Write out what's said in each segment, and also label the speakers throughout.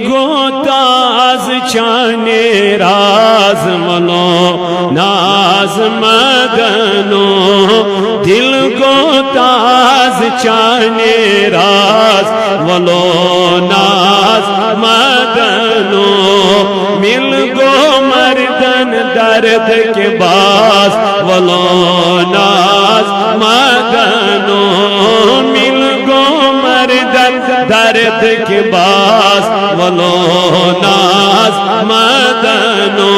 Speaker 1: गो ताज चाने राज वलो नाज मदनो दिल गो ताज चाने राज वलो नाज मदनो मिल गो मर्दन दर्द के बास वलो नाज मदनो मिल गो मर्दन दर्द के बास वलो नाज मदनो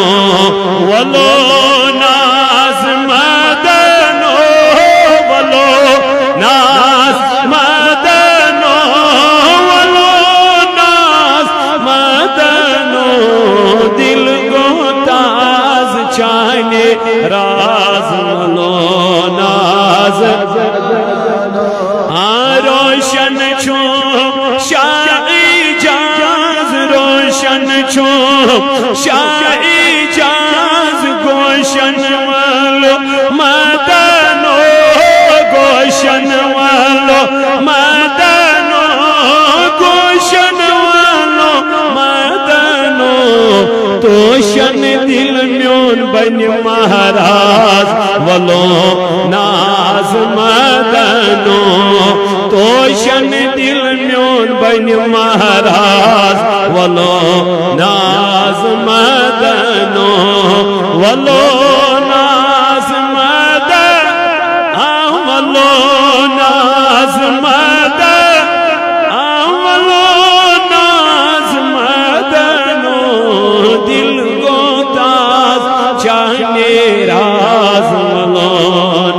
Speaker 1: वलो नाज मदनो वलो नाज मदनो वलो नाज मदनो दिल गो ताज चाने राज वलो नाज रोशन छो शाही जाज रोशन छो शाही जाज गोशन वालो मदनो गोशन वालो मदनो गोशन वालो मदनो तोशन दिल म्योन बन महाराज वलो नाज मदनो तोशन दिल म्योन बन महाराज वलो नाज मदनो वलो नाज मदन वलो नाज मदन वलो नाज मदनो दिल गो ताज चाहने राज वलो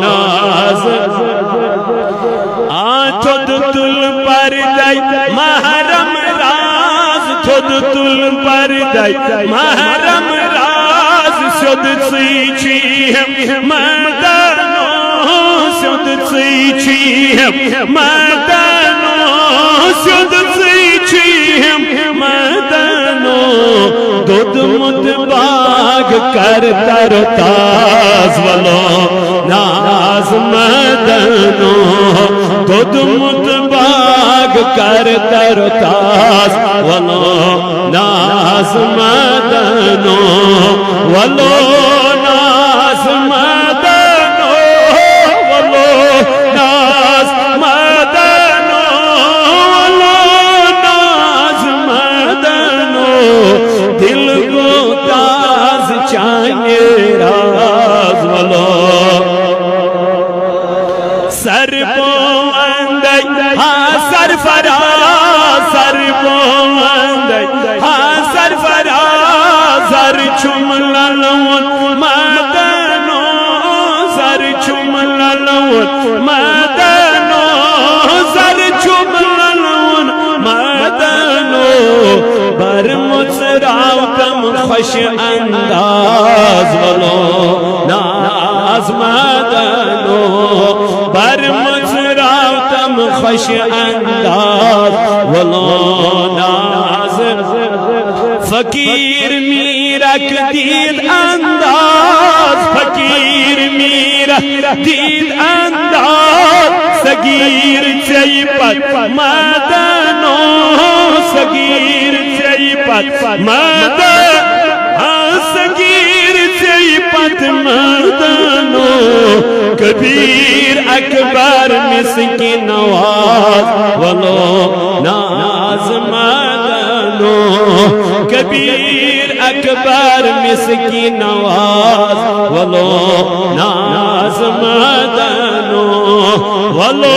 Speaker 1: नाज थोद तुल पर दई महरम राज थोद तुल पर दई महरम राज सुद छी मदनो सुद छी मदनो सुद छी मदनो दूध मुद बाग कर तर ताज वलो नाज मदनो दूध मुद बाग कर तर ताज वलो नाज मदनो वलो नाज मदनो वलो नाज मदनो वलो नाज मदनो दिल को ताज चाहे राज वलो सर सरफराज सरबोंद हाँ सरफराज सर छुमलवन मदनो सर छुमलवन मदनो सर छुमलवन मदनो बर मुस्राव कम खुश अंदाज वलो नाज मदनो बर खुश अंदाज वलो नाज फकीर मीरा दीद अंदाज फकीर मीरा दीद अंदाज सगीर चैपत मदनो सगीर चैपत मदन सगीर चैपत मदनो कबीर अकबर मिस्किन नवाज वलो नाज मदनो कबीर अकबर मिस्किन नवाज वलो नाज मदनो वलो